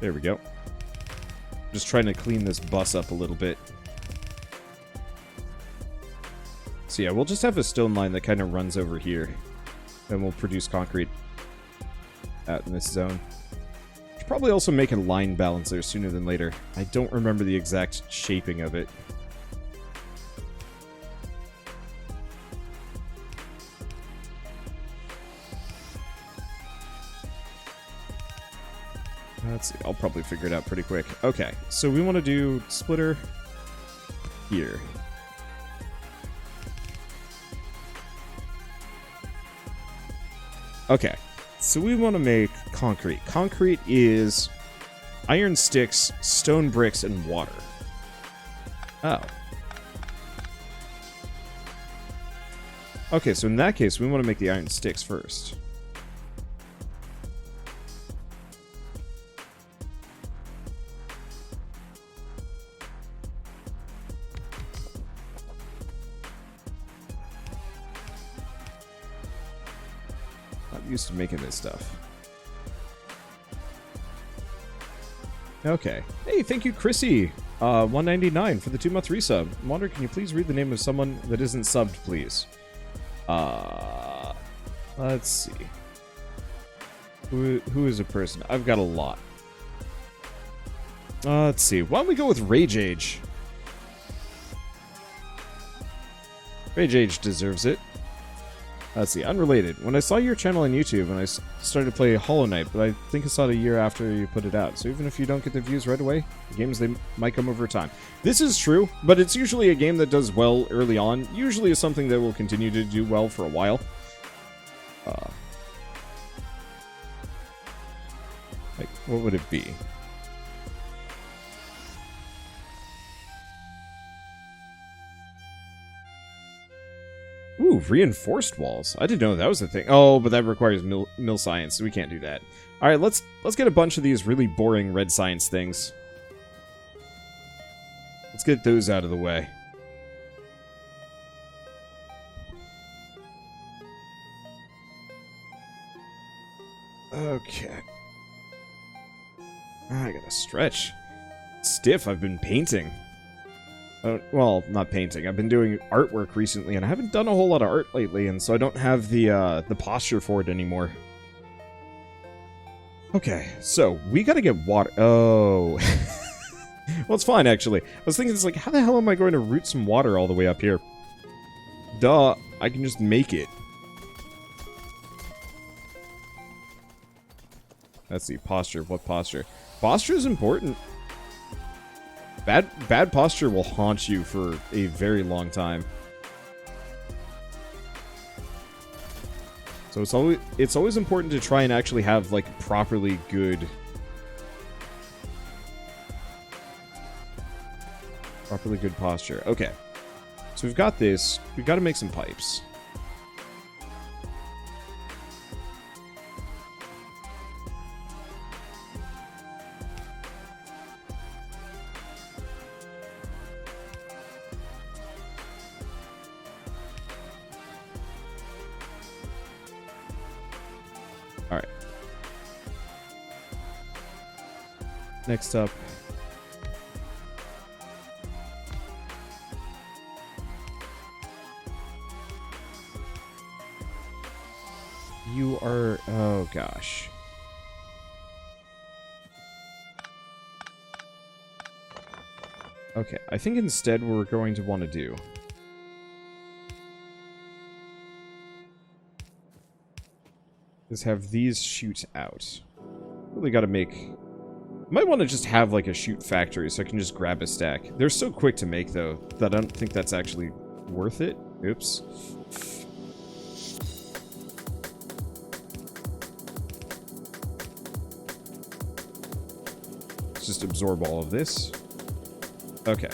There we go. Just trying to clean this bus up a little bit. So yeah, we'll just have a stone line that kind of runs over here. And we'll produce concrete out in this zone. Should probably also make a line balancer sooner than later. I don't remember the exact shaping of it. Let's see, I'll probably figure it out pretty quick. Okay, so we want to do splitter here. Okay, so we want to make concrete. Concrete is iron sticks, stone bricks, and water. Oh. Okay, so in that case, we want to make the iron sticks first. Used to making this stuff. Okay. Hey, thank you, Chrissy. 199 for the 2-month resub. Wonder, can you please read the name of someone that isn't subbed, please? Let's see. Who is a person? I've got a lot. Let's see. Why don't we go with Rage Age? Rage Age deserves it. Let's see, unrelated. When I saw your channel on YouTube, and I started to play Hollow Knight, but I think I saw it a year after you put it out. So even if you don't get the views right away, the games, they might come over time. This is true, but it's usually a game that does well early on. Usually is something that will continue to do well for a while. Like, what would it be? Ooh, reinforced walls. I didn't know that was a thing. Oh, but that requires mill science, so we can't do that. Alright, let's get a bunch of these really boring red science things. Let's get those out of the way. Okay. I gotta stretch. Stiff, I've been painting. Well, not painting. I've been doing artwork recently, and I haven't done a whole lot of art lately, and so I don't have the posture for it anymore. Okay, so we gotta get water. Oh. Well, it's fine, actually. I was thinking, it's like, how the hell am I going to route some water all the way up here? Duh, I can just make it. Let's see, posture. What posture? Posture is important. Bad posture will haunt you for a very long time. So it's always important to try and actually have like properly good posture. Okay. So we've got this. We've got to make some pipes. Alright. Next up. You are... oh, gosh. Okay, I think instead what we're going to want to do... is have these shoot out. Really gotta make... might want to just have like a shoot factory so I can just grab a stack. They're so quick to make though, that I don't think that's actually worth it. Oops. Let's just absorb all of this. Okay.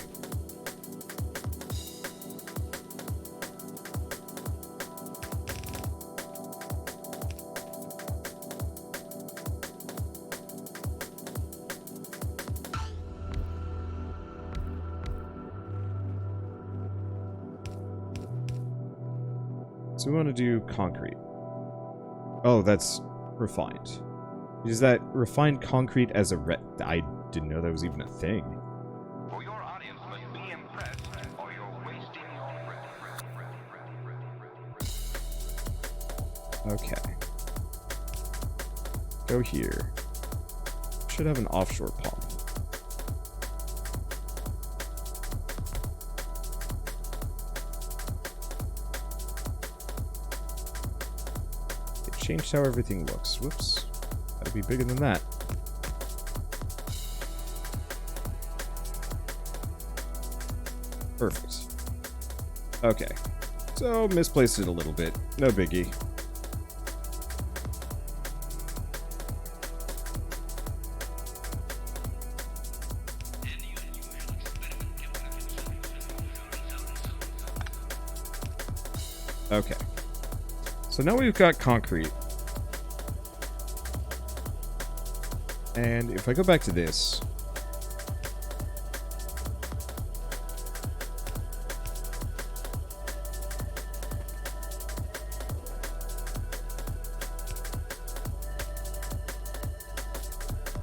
So we want to do concrete. Oh, that's refined. Is that refined concrete as a I didn't know that was even a thing. For your audience must be impressed, or you're wasting your breath. Okay. Go here. Should have an offshore pump. It changed how everything looks. Whoops. Gotta be bigger than that. Perfect. Okay. So, misplaced it a little bit. No biggie. Okay. So now we've got concrete. And if I go back to this...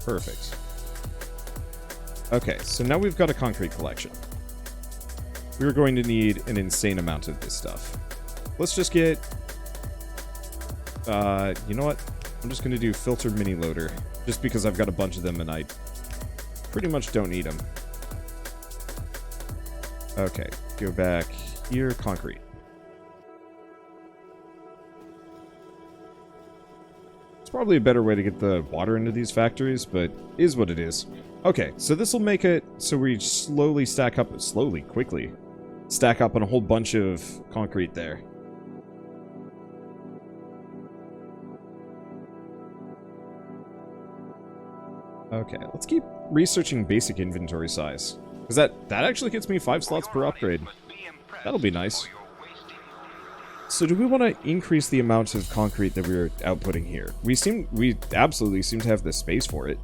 Perfect. Okay, so now we've got a concrete collection. We're going to need an insane amount of this stuff. Let's just get... you know what? I'm just going to do filtered mini loader. Just because I've got a bunch of them and I pretty much don't need them. Okay, go back here, concrete. It's probably a better way to get the water into these factories, but is what it is. Okay, so this will make it so we slowly stack up, quickly, stack up on a whole bunch of concrete there. Okay, let's keep researching basic inventory size. Because that actually gets me 5 slots per upgrade. That'll be nice. So do we want to increase the amount of concrete that we're outputting here? We absolutely seem to have the space for it.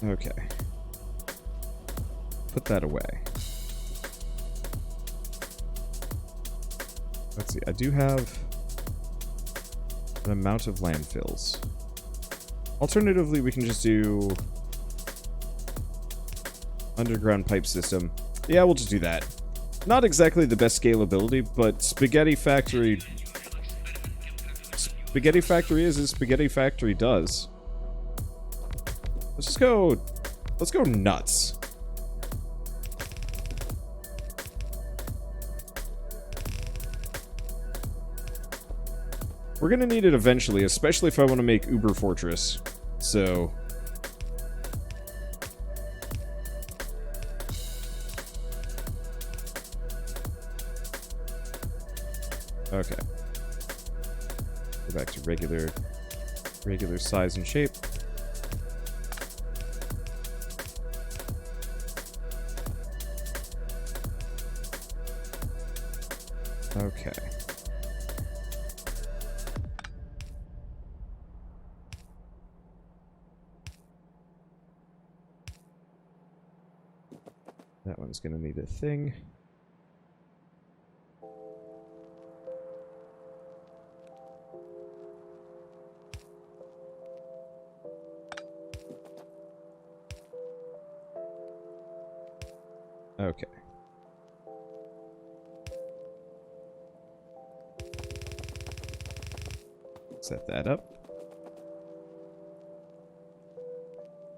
Okay. Put that away. Let's see, I do have an amount of landfills. Alternatively, we can just do underground pipe system. Yeah, we'll just do that. Not exactly the best scalability, but Spaghetti Factory... Spaghetti Factory is as Spaghetti Factory does. Let's just go... Let's go nuts. We're gonna need it eventually, especially if I want to make Uber Fortress. So... Okay. Go back to regular size and shape. Okay. That one's gonna need a thing. Okay. Set that up.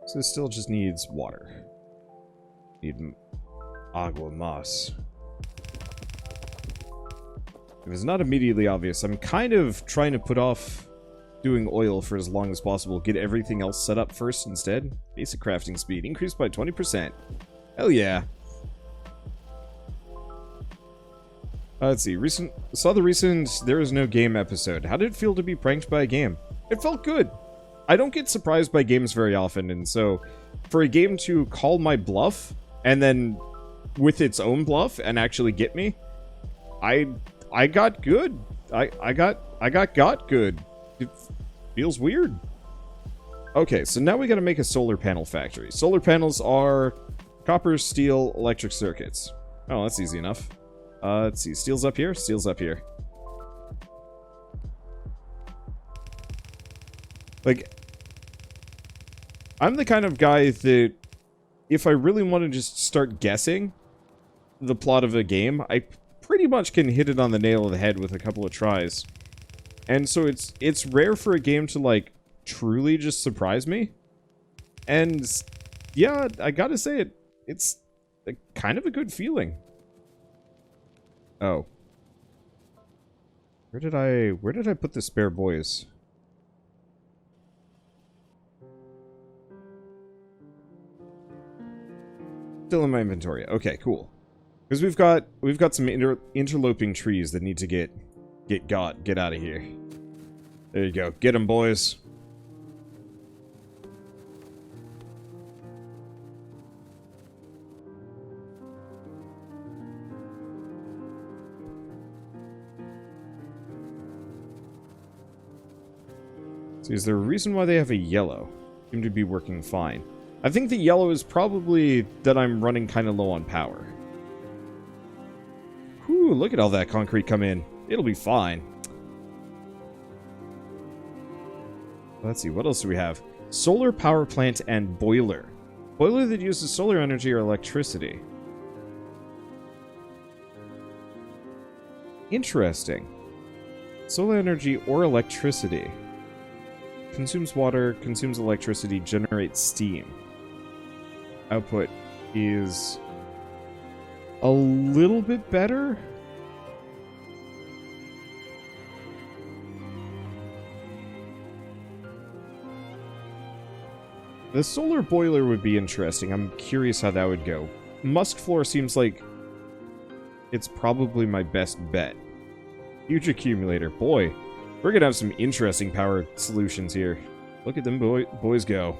So this still just needs water. Need agua mas. If it's not immediately obvious, I'm kind of trying to put off doing oil for as long as possible. Get everything else set up first instead. Basic crafting speed increased by 20%. Hell yeah. Let's see. Saw the recent There Is No Game episode. How did it feel to be pranked by a game? It felt good. I don't get surprised by games very often, and so for a game to call my bluff and then with its own bluff and actually get me, I got good. I got good. It feels weird. Okay, so now we gotta make a solar panel factory. Solar panels are copper, steel, electric circuits. Oh, that's easy enough. Let's see. Steel's up here? Steel's up here. Like, I'm the kind of guy that if I really want to just start guessing the plot of a game, I pretty much can hit it on the nail of the head with a couple of tries. And so it's rare for a game to, like, truly just surprise me. And, yeah, I gotta say it's kind of a good feeling. Oh. Where did I put the spare boys? Still in my inventory. Okay, cool. Because we've got some interloping trees that need to get out of here. There you go. Get them, boys. So is there a reason why they have a yellow? Seem to be working fine. I think the yellow is probably that I'm running kind of low on power. Whew, look at all that concrete come in. It'll be fine. Let's see, what else do we have? Solar power plant and boiler. Boiler that uses solar energy or electricity. Interesting. Solar energy or electricity. Consumes water, consumes electricity, generates steam. Output is a little bit better. The solar boiler would be interesting. I'm curious how that would go. Musk floor seems like it's probably my best bet. Huge accumulator. Boy, we're gonna have some interesting power solutions here. Look at them boys go.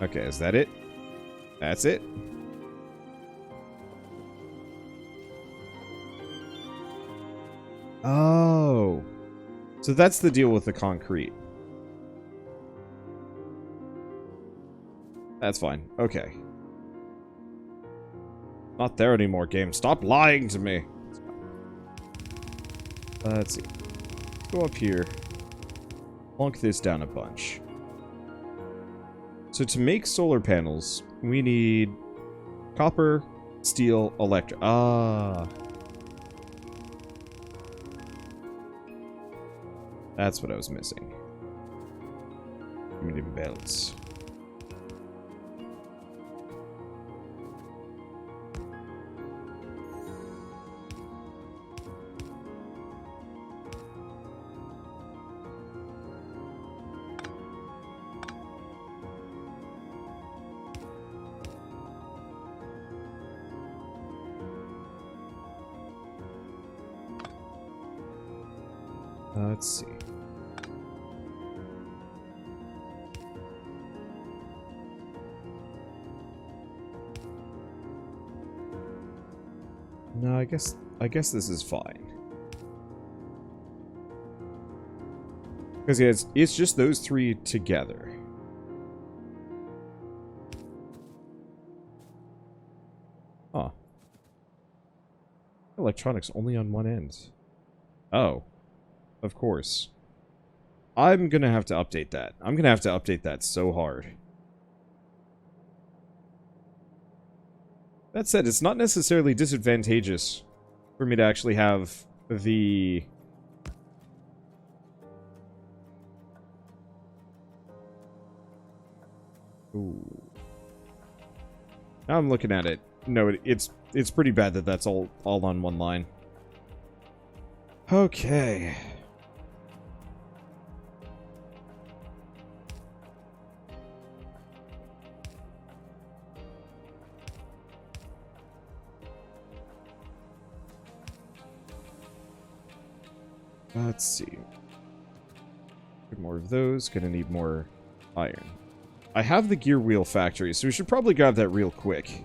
Okay, is that it? That's it? Oh. So that's the deal with the concrete. That's fine. Okay. Not there anymore, game. Stop lying to me. Let's see. Let's go up here. Plunk this down a bunch. So to make solar panels, we need copper, steel, electric. Ah. That's what I was missing. Give me the belts. Let's see. No, I guess this is fine. Because yeah, it's just those three together. Huh. Electronics only on one end. Oh. Of course. I'm gonna have to update that. I'm gonna have to update that so hard. That said, it's not necessarily disadvantageous for me to actually have the... Ooh. Now I'm looking at it. No, it's pretty bad that that's all on one line. Okay. Let's see. Get more of those. Gonna need more iron. I have the gear wheel factory, so we should probably grab that real quick.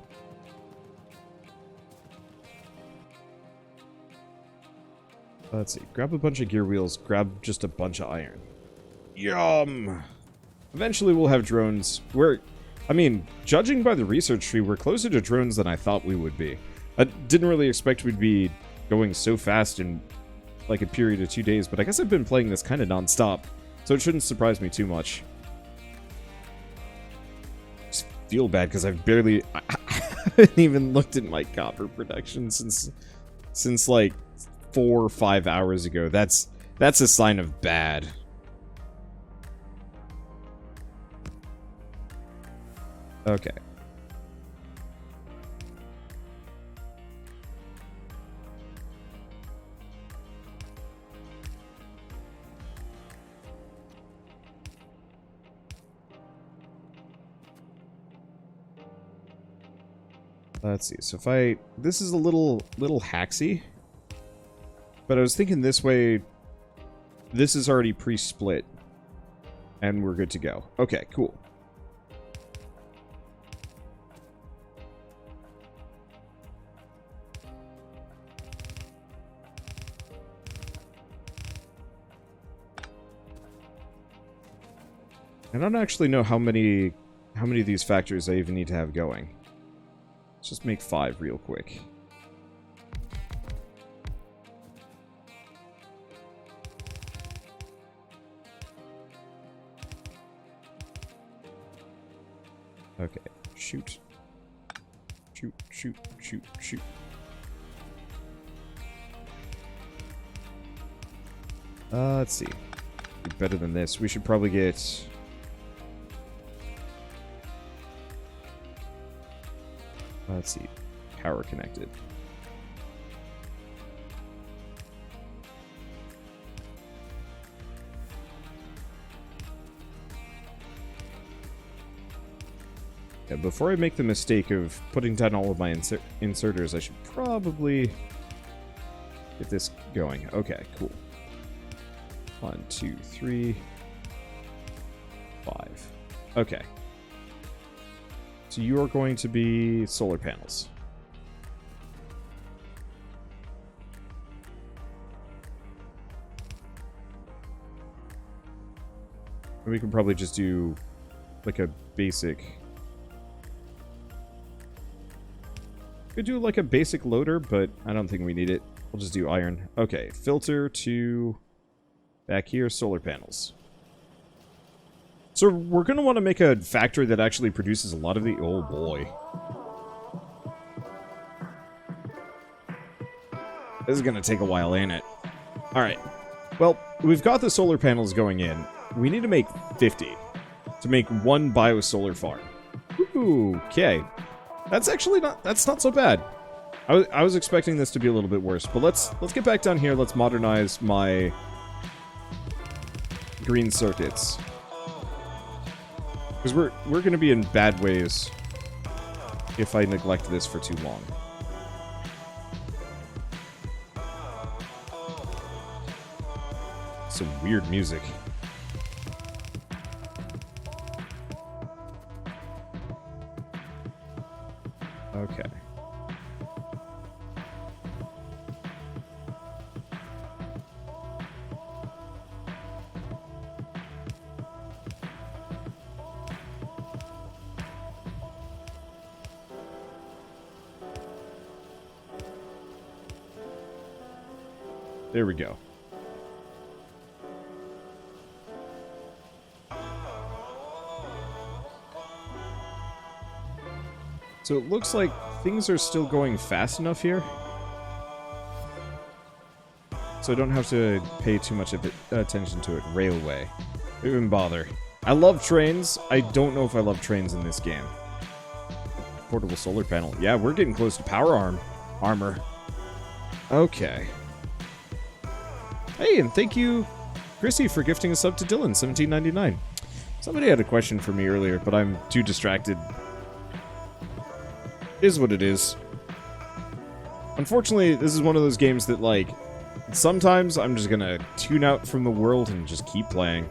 Let's see. Grab a bunch of gear wheels. Grab just a bunch of iron. Yum! Eventually we'll have drones. I mean, judging by the research tree, we're closer to drones than I thought we would be. I didn't really expect we'd be going so fast in like a period of 2 days, but I guess I've been playing this kind of non-stop, so it shouldn't surprise me too much. Just feel bad because I've barely... I haven't even looked at my copper production since like 4 or 5 hours ago. That's a sign of bad. Okay. Let's see. So if this is a little hacksy, but I was thinking this way, this is already pre-split, and we're good to go. Okay, cool. I don't actually know how many of these factories I even need to have going. Let's just make 5 real quick. Okay, shoot. Shoot, shoot, shoot, shoot. Let's see. Better than this. We should probably get... Let's see. Power connected. Yeah, before I make the mistake of putting down all of my inserters, I should probably get this going. Okay, cool. 1, 2, 3, 5. Okay. So you are going to be solar panels. We can probably just do like a basic... Could do like a basic loader, but I don't think we need it. We'll just do iron. Okay, filter to back here, solar panels. So we're going to want to make a factory that actually produces a lot of the... Oh boy. This is going to take a while, ain't it? Alright. Well, we've got the solar panels going in. We need to make 50 to make 1 biosolar farm. Ooh, okay. That's actually not... That's not so bad. I was expecting this to be a little bit worse, but let's get back down here. Let's modernize my green circuits. Because we're going to be in bad ways if I neglect this for too long. Some weird music. Okay. There we go. So it looks like things are still going fast enough here. So I don't have to pay too much of attention to it. Railway. Don't even bother. I love trains. I don't know if I love trains in this game. Portable solar panel. Yeah, we're getting close to power armor. Okay. Hey, and thank you, Chrissy, for gifting a sub to Dylan, $17.99. Somebody had a question for me earlier, but I'm too distracted. Is what it is. Unfortunately, this is one of those games that, like, sometimes I'm just gonna tune out from the world and just keep playing.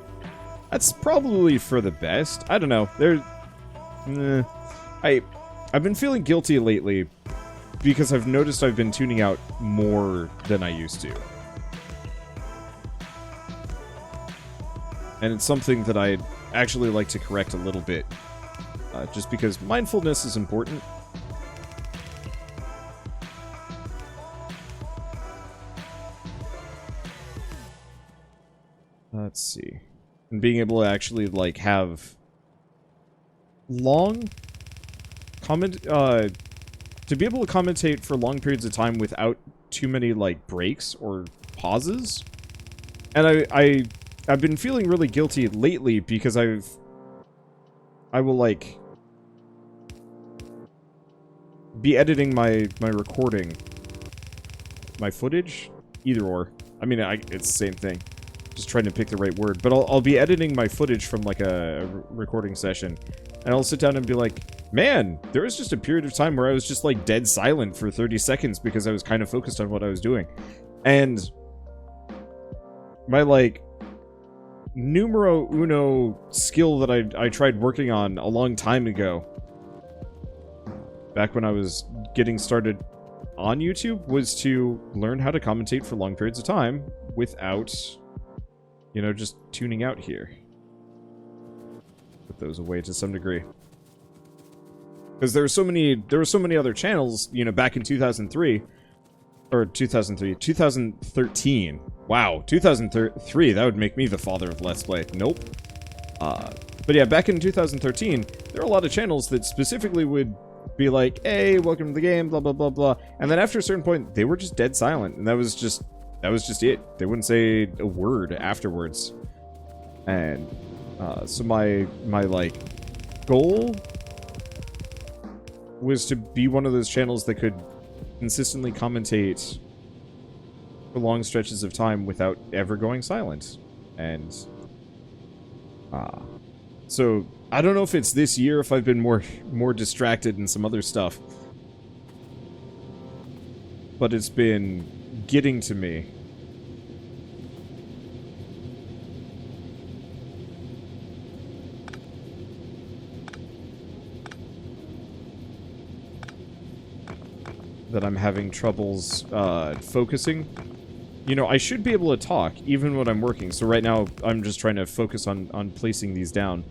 That's probably for the best. I don't know. I've been feeling guilty lately because I've noticed I've been tuning out more than I used to. And it's something that I'd actually like to correct a little bit. Just because mindfulness is important. Let's see. And being able to actually, like, have long comment, to be able to commentate for long periods of time without too many, like, breaks or pauses. And I've been feeling really guilty lately because I will, like, be editing my recording, my footage, either or. I mean, it's the same thing. Just trying to pick the right word. But I'll be editing my footage from, like, a recording session. And I'll sit down and be like, man, there was just a period of time where I was just, like, dead silent for 30 seconds because I was kind of focused on what I was doing. And my, like, numero uno skill that I tried working on a long time ago, back when I was getting started on YouTube, was to learn how to commentate for long periods of time without, you know, just tuning out here. Put those away to some degree. Because there were so many other channels, you know, back in 2003, or 2013. Wow, 2003, that would make me the father of Let's Play. Nope. But yeah, back in 2013, there were a lot of channels that specifically would be like, hey, welcome to the game, blah, blah, blah, blah. And then after a certain point, they were just dead silent. And that was just it. They wouldn't say a word afterwards. And so my like goal was to be one of those channels that could consistently commentate for long stretches of time without ever going silent. And so I don't know if it's this year, if I've been more distracted in some other stuff, but it's been getting to me. That I'm having troubles focusing. You know, I should be able to talk even when I'm working. So right now I'm just trying to focus on placing these down.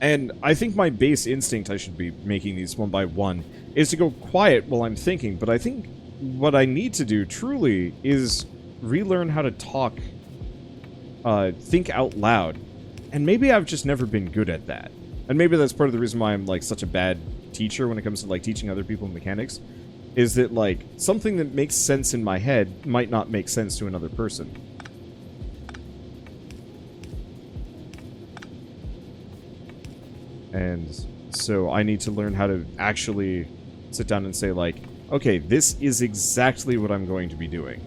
And I think my base instinct, I should be making these one by one, is to go quiet while I'm thinking. But I think what I need to do truly is relearn how to talk, think out loud. And maybe I've just never been good at that. And maybe that's part of the reason why I'm like such a bad teacher when it comes to like teaching other people mechanics, is that like something that makes sense in my head might not make sense to another person. And so I need to learn how to actually sit down and say like, okay, this is exactly what I'm going to be doing.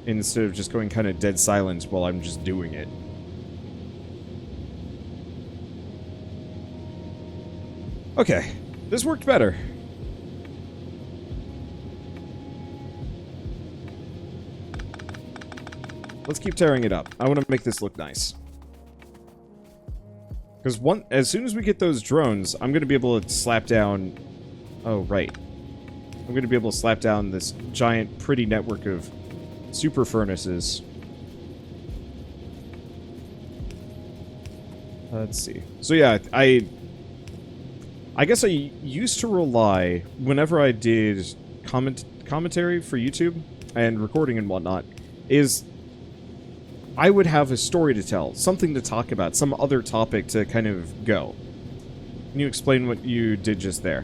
Instead of just going kind of dead silent while I'm just doing it. Okay, this worked better. Let's keep tearing it up. I want to make this look nice. Because as soon as we get those drones, I'm going to be able to slap down... Oh, right. I'm going to be able to slap down this giant, pretty network of super furnaces. Let's see. So yeah, I guess I used to rely, whenever I did commentary for YouTube and recording and whatnot, is I would have a story to tell, something to talk about, some other topic to kind of go. Can you explain what you did just there?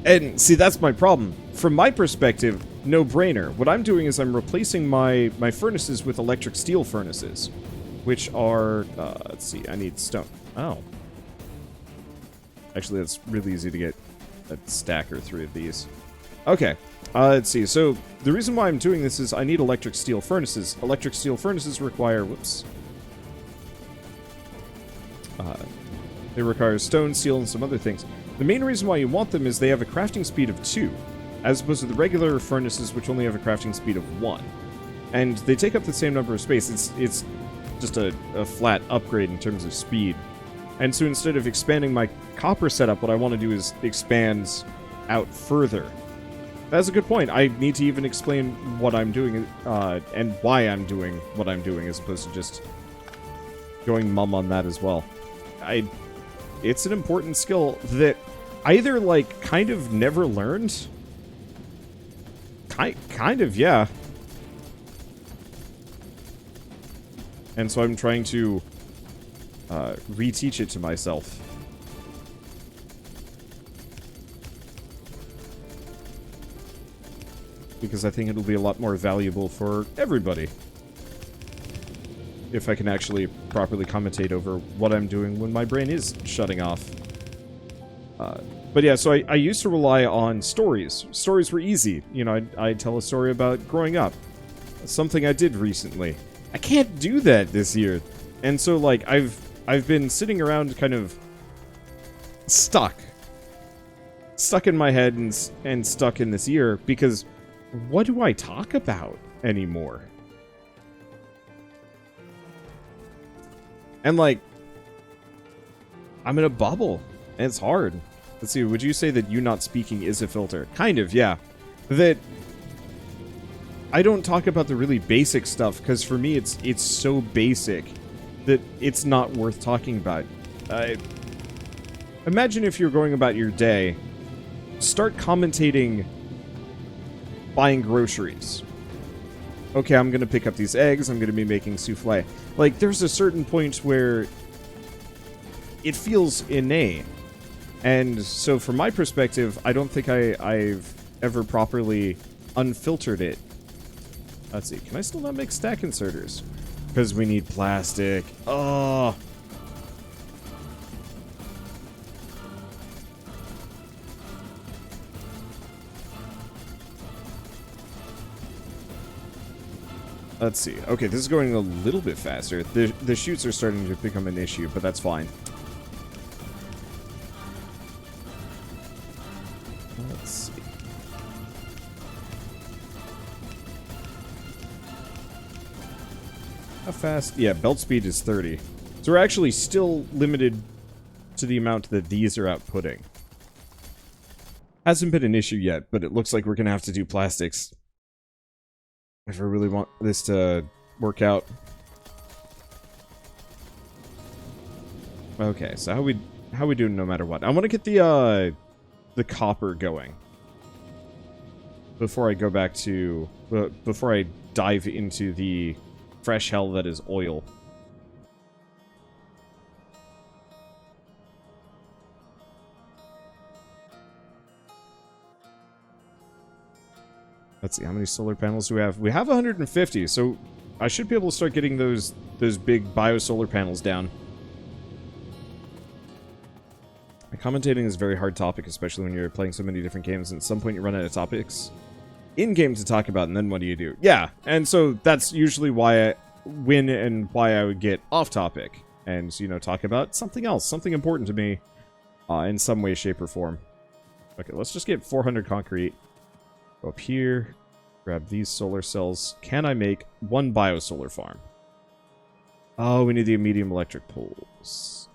And see, that's my problem. From my perspective, no brainer. What I'm doing is I'm replacing my furnaces with electric steel furnaces, which are, let's see, I need stone. Oh. Actually, that's really easy to get a stack or 3 of these. Okay, let's see. So, the reason why I'm doing this is I need electric steel furnaces. Electric steel furnaces require... Whoops. They require stone, steel, and some other things. The main reason why you want them is they have a crafting speed of 2, as opposed to the regular furnaces, which only have a crafting speed of 1. And they take up the same number of space. It's just a flat upgrade in terms of speed. And so instead of expanding my copper setup, what I want to do is expand out further. That's a good point. I need to even explain what I'm doing and why I'm doing what I'm doing as opposed to just going mum on that as well. It's an important skill that either, like, kind of never learned. Kind of, yeah. And so I'm trying to reteach it to myself. Because I think it'll be a lot more valuable for everybody. If I can actually properly commentate over what I'm doing when my brain is shutting off. But yeah, so I used to rely on stories. Stories were easy. You know, I'd tell a story about growing up. Something I did recently. I can't do that this year. And so, like, I've been sitting around kind of stuck. Stuck in my head and stuck in this year because what do I talk about anymore? And, like, I'm in a bubble, and it's hard. Let's see, would you say that you not speaking is a filter? Kind of, yeah. That I don't talk about the really basic stuff, because for me it's so basic that it's not worth talking about. Imagine if you're going about your day, start commentating buying groceries. Okay, I'm gonna pick up these eggs, I'm gonna be making souffle. Like, there's a certain point where it feels inane. And so from my perspective, I don't think I've ever properly unfiltered it. Let's see, can I still not make stack inserters? Because we need plastic. Oh. Let's see. Okay, this is going a little bit faster. The chutes are starting to become an issue, but that's fine. Let's see. How fast? Yeah, belt speed is 30. So we're actually still limited to the amount that these are outputting. Hasn't been an issue yet, but it looks like we're going to have to do plastics if I really want this to work out. Okay, so how we doing no matter what? I want to get the copper going before I go back to before I dive into the fresh hell that is oil. Let's see, how many solar panels do we have? We have 150, so I should be able to start getting those big bio-solar panels down. Commentating is a very hard topic, especially when you're playing so many different games, and at some point you run out of topics in-game to talk about, and then what do you do? Yeah, and so that's usually why I win and why I would get off-topic, and, you know, talk about something else, something important to me, in some way, shape, or form. Okay, let's just get 400 concrete. Go up here, grab these solar cells. Can I make one bio-solar farm? Oh, we need the medium electric poles.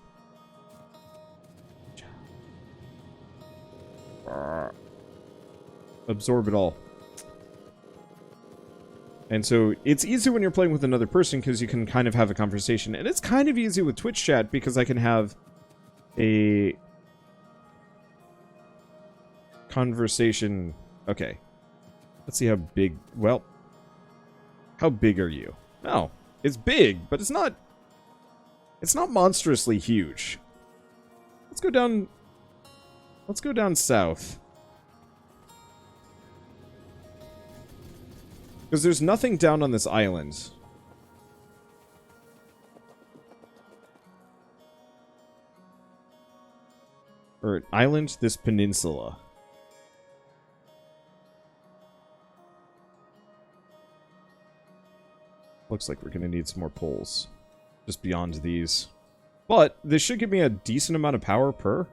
Absorb it all. And so it's easy when you're playing with another person because you can kind of have a conversation. And it's kind of easy with Twitch chat because I can have a conversation. Okay. Let's see how big... Well, how big are you? Oh, it's big, but it's not monstrously huge. Let's go down... Let's go down south. Because there's nothing down on this island. Or island, this peninsula. Looks like we're going to need some more poles. Just beyond these. But this should give me a decent amount of power per.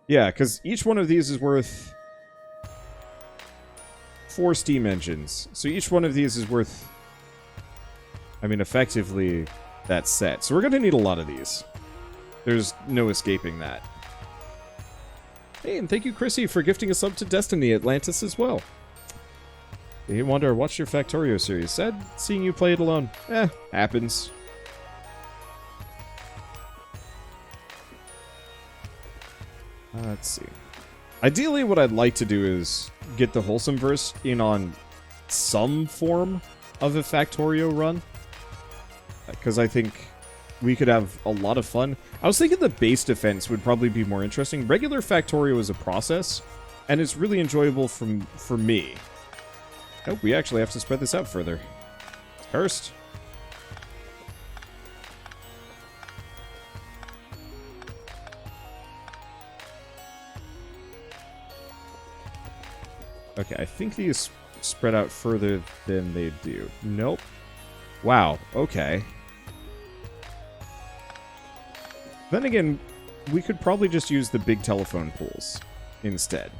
Yeah, because each one of these is worth 4 steam engines. So each one of these is worth, I mean, effectively, that set. So we're going to need a lot of these. There's no escaping that. Hey, and thank you, Chrissy, for gifting a sub to Destiny Atlantis as well. Hey Wonder, watched your Factorio series. Sad seeing you play it alone. Happens. Let's see. Ideally, what I'd like to do is get the Wholesome Verse in on some form of a Factorio run. Because I think we could have a lot of fun. I was thinking the base defense would probably be more interesting. Regular Factorio is a process, and it's really enjoyable for me. Nope, we actually have to spread this out further. Cursed. Okay, I think these spread out further than they do. Nope. Wow, okay. Then again, we could probably just use the big telephone poles instead.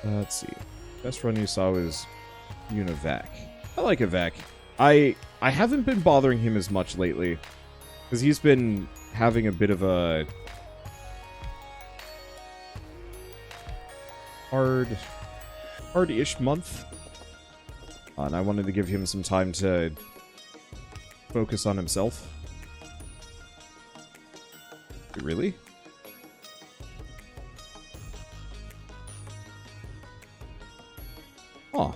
Let's see. Best run you saw was Univac. I like Evac. I haven't been bothering him as much lately, because he's been having a bit of a hard-ish month. And I wanted to give him some time to focus on himself. Really? Huh.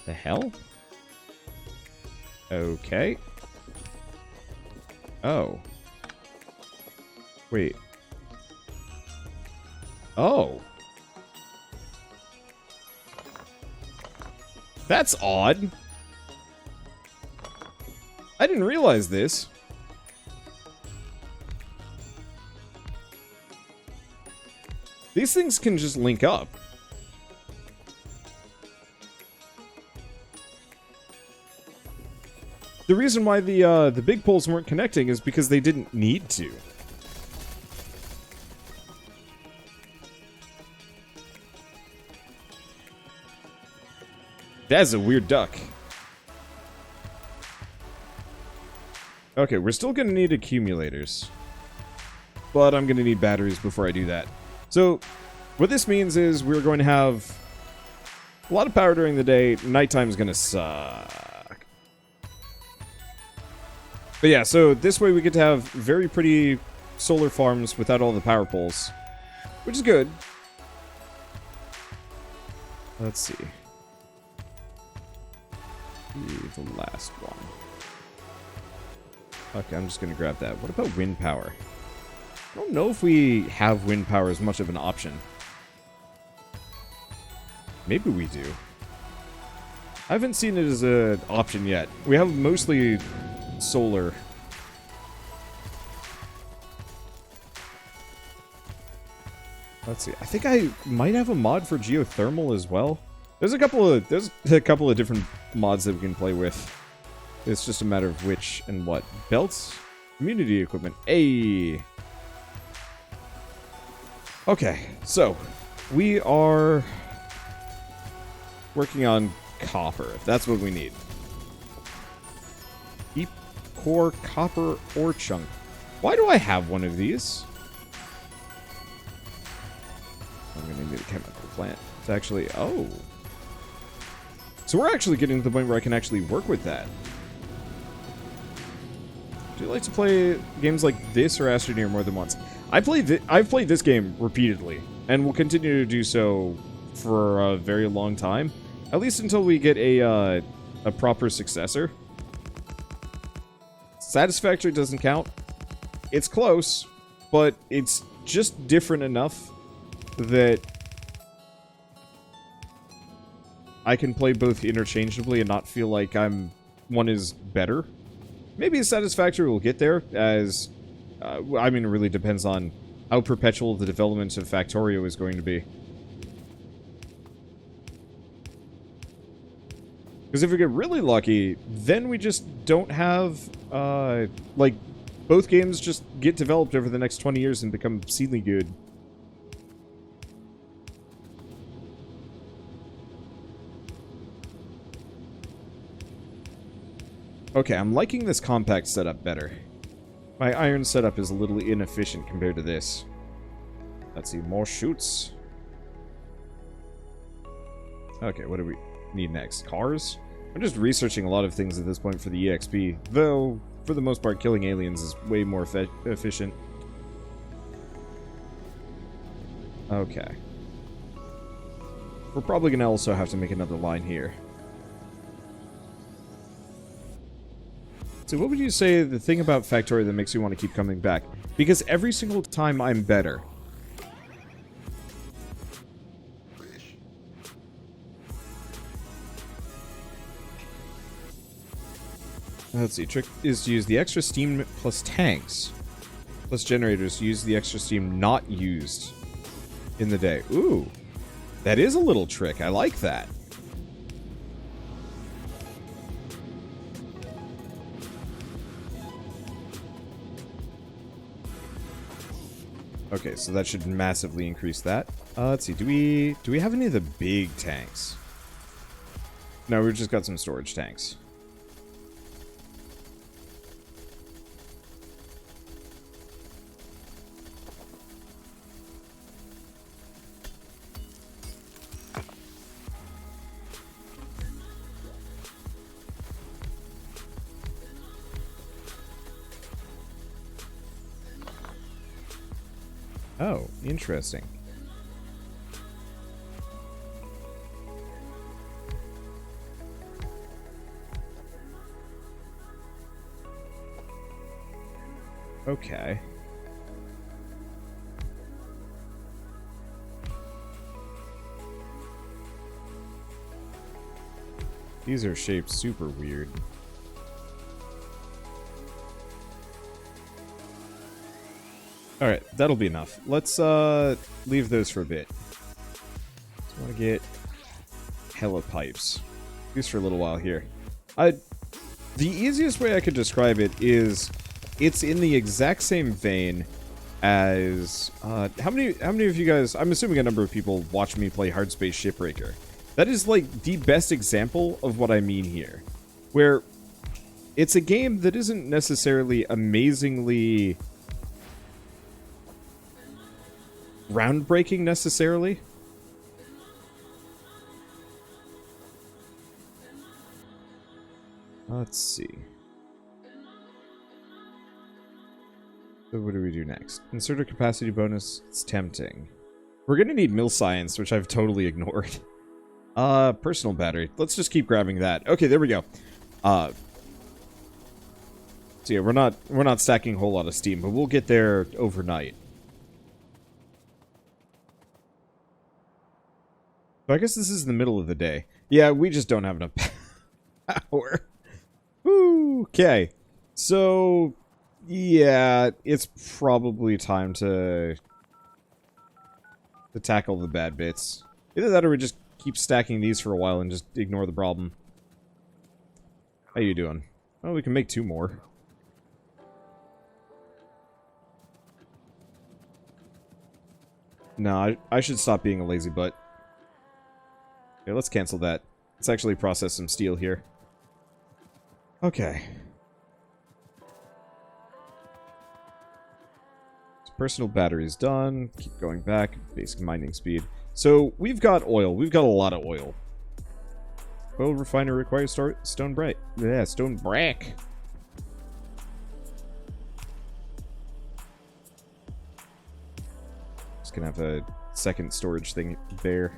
The hell? Okay. Oh. Wait. Oh. That's odd. I didn't realize this. These things can just link up. The reason why the big poles weren't connecting is because they didn't need to. That's a weird duck. Okay, we're still gonna need accumulators. But I'm gonna need batteries before I do that. So, what this means is we're going to have a lot of power during the day. Nighttime's gonna suck. But yeah, so this way we get to have very pretty solar farms without all the power poles. Which is good. Let's see. The last one. Okay, I'm just gonna grab that. What about wind power? I don't know if we have wind power as much of an option. Maybe we do. I haven't seen it as an option yet. We have mostly solar. Let's see. I think I might have a mod for geothermal as well. There's a couple of different mods that we can play with. It's just a matter of which and what. Belts, community equipment. Hey. Okay, so we are working on copper. That's what we need. Deep core copper ore chunk. Why do I have one of these? I'm gonna need a chemical plant. It's actually, oh. So we're actually getting to the point where I can actually work with that. Do you like to play games like this or Astroneer more than once? I've played this game repeatedly, and will continue to do so for a very long time. At least until we get a proper successor. Satisfactory doesn't count. It's close, but it's just different enough that I can play both interchangeably and not feel like one is better. Maybe Satisfactory will get there, as I mean, it really depends on how perpetual the development of Factorio is going to be. Because if we get really lucky, then we just don't have, like, both games just get developed over the next 20 years and become obscenely good. Okay, I'm liking this compact setup better. My iron setup is a little inefficient compared to this. Let's see, more chutes. Okay, what do we need next? Cars? I'm just researching a lot of things at this point for the EXP, though, for the most part, killing aliens is way more efficient. Okay. We're probably going to also have to make another line here. So what would you say the thing about Factorio that makes you want to keep coming back? Because every single time I'm better. Let's see, trick is to use the extra steam plus tanks. Plus generators to use the extra steam not used in the day. Ooh, that is a little trick. I like that. Okay, so that should massively increase that. Let's see, do we have any of the big tanks? No, we've just got some storage tanks. Oh, interesting. Okay. These are shaped super weird. Alright, that'll be enough. Let's leave those for a bit. Just want to get hella pipes. At least for a little while here. The easiest way I could describe it is it's in the exact same vein as how many of you guys, I'm assuming a number of people watch me play Hard Space Shipbreaker. That is like the best example of what I mean here. Where it's a game that isn't necessarily amazingly groundbreaking necessarily. Let's see. So what do we do next? Insert a capacity bonus. It's tempting. We're gonna need mill science, which I've totally ignored. Personal battery. Let's just keep grabbing that. Okay, there we go. So yeah, we're not stacking a whole lot of steam, but we'll get there overnight. So I guess this is the middle of the day. Yeah, we just don't have enough power. Woo! Okay. So, yeah, it's probably time to tackle the bad bits. Either that or we just keep stacking these for a while and just ignore the problem. How you doing? Well, we can make 2 more. No, I should stop being a lazy butt. Okay, let's cancel that. Let's actually process some steel here. Okay. So personal battery's done. Keep going back. Basic mining speed. So, we've got oil. We've got a lot of oil. Oil refiner requires stone bright. Yeah, stone brack. Just gonna have a second storage thing there.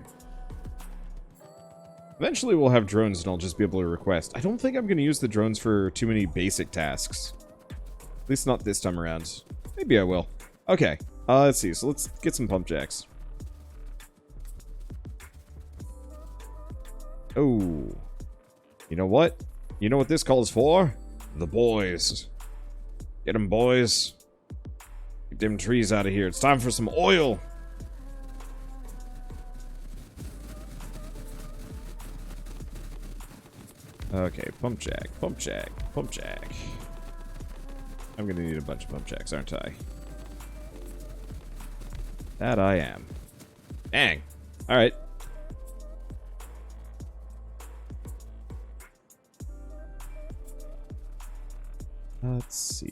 Eventually we'll have drones and I'll just be able to request. I don't think I'm going to use the drones for too many basic tasks. At least not this time around. Maybe I will. Okay, let's see. So let's get some pump jacks. Oh. You know what? You know what this calls for? The boys. Get them, boys. Get them trees out of here. It's time for some oil. Okay, pump jack, pump jack, pump jack. I'm gonna need a bunch of pump jacks, aren't I? That I am. Dang. Alright. Let's see.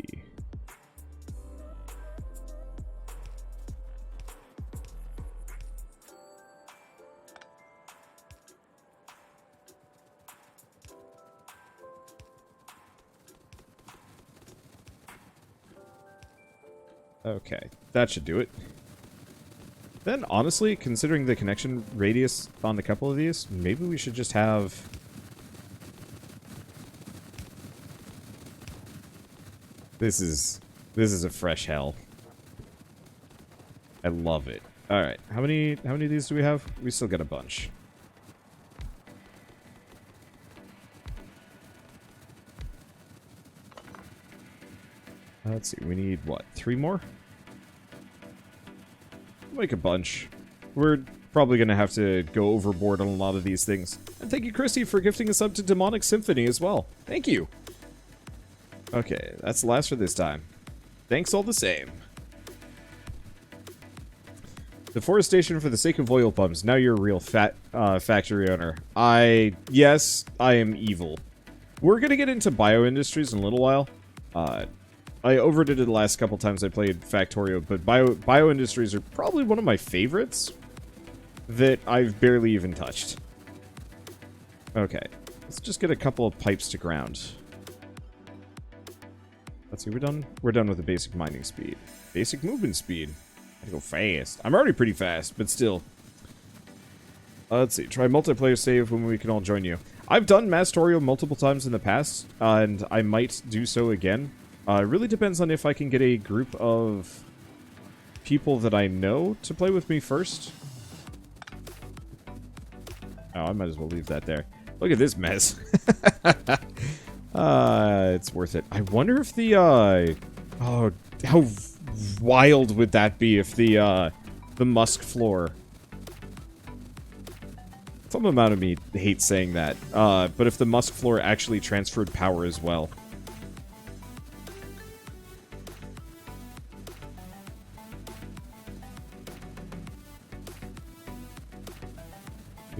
Okay, that should do it. Then, honestly, considering the connection radius on a couple of these, maybe we should just have... This is a fresh hell. I love it. Alright, how many of these do we have? We still got a bunch. Let's see, we need, what, 3 more? Make a bunch. We're probably going to have to go overboard on a lot of these things. And thank you, Christy, for gifting us up to Demonic Symphony as well. Thank you! Okay, that's the last for this time. Thanks all the same. Deforestation for the sake of oil pumps. Now you're a real factory owner. Yes, I am evil. We're going to get into bioindustries in a little while. I overdid it the last couple times I played Factorio, but bioindustries are probably one of my favorites that I've barely even touched. Okay, let's just get a couple of pipes to ground. Let's see, we're done? We're done with the basic mining speed. Basic movement speed. I go fast. I'm already pretty fast, but still. Let's see, try multiplayer save when we can all join you. I've done Mastorio multiple times in the past, and I might do so again. It really depends on if I can get a group of people that I know to play with me first. Oh, I might as well leave that there. Look at this mess. It's worth it. I wonder if the, oh, how wild would that be if the musk floor... Some amount of me hates saying that, but if the musk floor actually transferred power as well.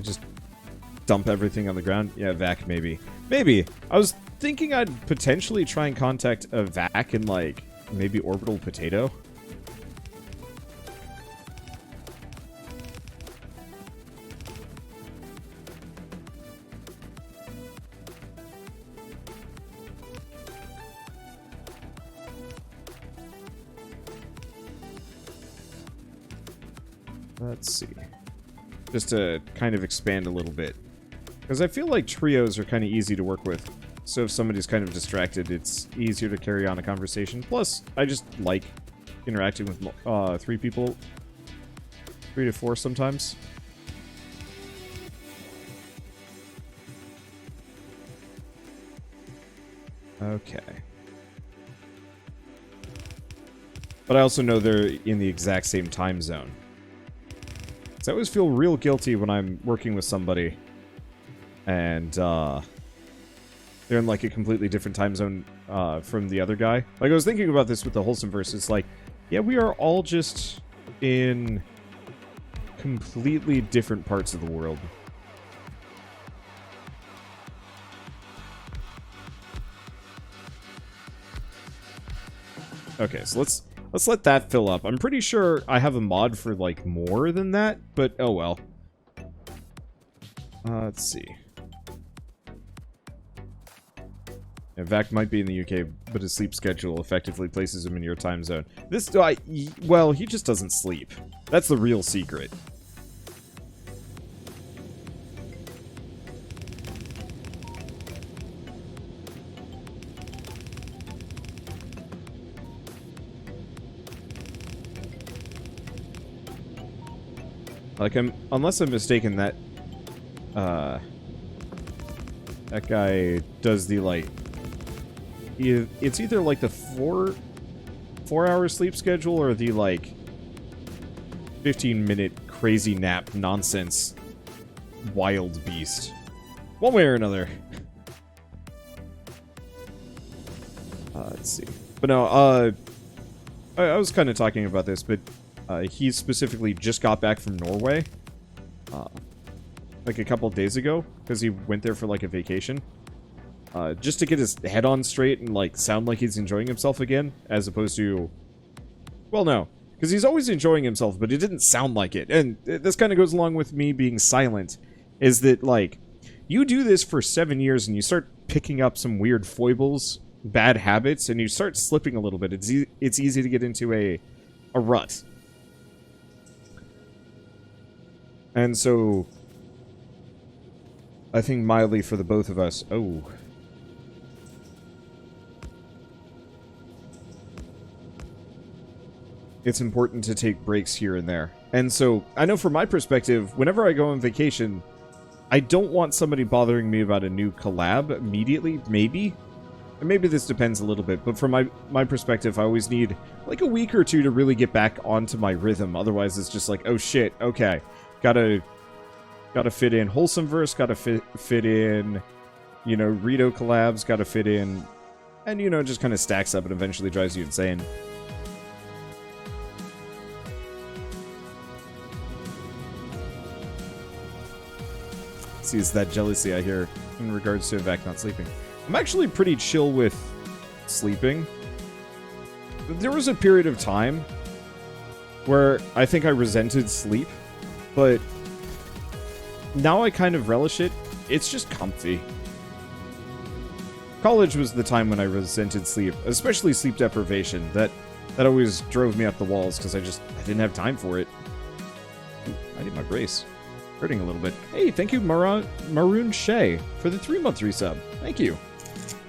Just dump everything on the ground? Yeah, vac, maybe. Maybe. I was thinking I'd potentially try and contact a vac in, like, maybe orbital potato. Let's see. Just to kind of expand a little bit. Because I feel like trios are kind of easy to work with. So if somebody's kind of distracted, it's easier to carry on a conversation. Plus, I just like interacting with 3 people. 3 to 4 sometimes. Okay. But I also know they're in the exact same time zone. So I always feel real guilty when I'm working with somebody and they're in like a completely different time zone from the other guy. Like I was thinking about this with the Wholesome verse. It's like, yeah, we are all just in completely different parts of the world. Okay, so let's let that fill up. I'm pretty sure I have a mod for, like, more than that, but oh well. Let's see. Yeah, Vac might be in the UK, but his sleep schedule effectively places him in your time zone. This guy, well, he just doesn't sleep. That's the real secret. Like, unless I'm mistaken, that guy does the, like, it's either, like, the 4-hour sleep schedule or the, like, 15-minute crazy nap nonsense wild beast. One way or another. Let's see. But no, I was kind of talking about this, but he specifically just got back from Norway, like a couple days ago, because he went there for like a vacation. just to get his head on straight and, like, sound like he's enjoying himself again, as opposed to... Well, no. Because he's always enjoying himself, but it didn't sound like it. And this kind of goes along with me being silent, is that, like, you do this for 7 years and you start picking up some weird foibles, bad habits, and you start slipping a little bit. It's easy to get into a rut. And so, I think mildly for the both of us... Oh... It's important to take breaks here and there. And so, I know from my perspective, whenever I go on vacation, I don't want somebody bothering me about a new collab immediately, maybe. And maybe this depends a little bit, but from my perspective, I always need like a week or two to really get back onto my rhythm. Otherwise, it's just like, oh shit, okay. Gotta fit in Wholesome Verse, gotta fit in, you know, Rito collabs, gotta fit in, and, you know, it just kind of stacks up and eventually drives you insane. See, it's that jealousy I hear in regards to Vac not sleeping. I'm actually pretty chill with sleeping. There was a period of time where I think I resented sleep, but now I kind of relish it. It's just comfy. College was the time when I resented sleep, especially sleep deprivation. That always drove me up the walls because I didn't have time for it. Ooh, I need my brace. Hurting a little bit. Hey, thank you, Maroon Shay, for the 3-month resub. Thank you.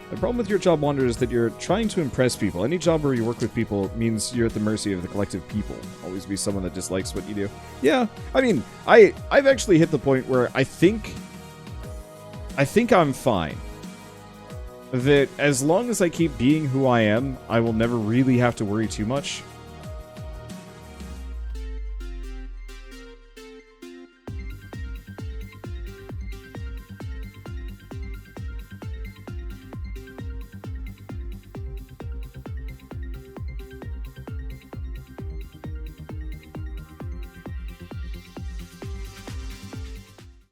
The problem with your job, Wander, is that you're trying to impress people. Any job where you work with people means you're at the mercy of the collective people. Always be someone that dislikes what you do. Yeah, I mean, I've actually hit the point where I think I'm fine. That as long as I keep being who I am, I will never really have to worry too much.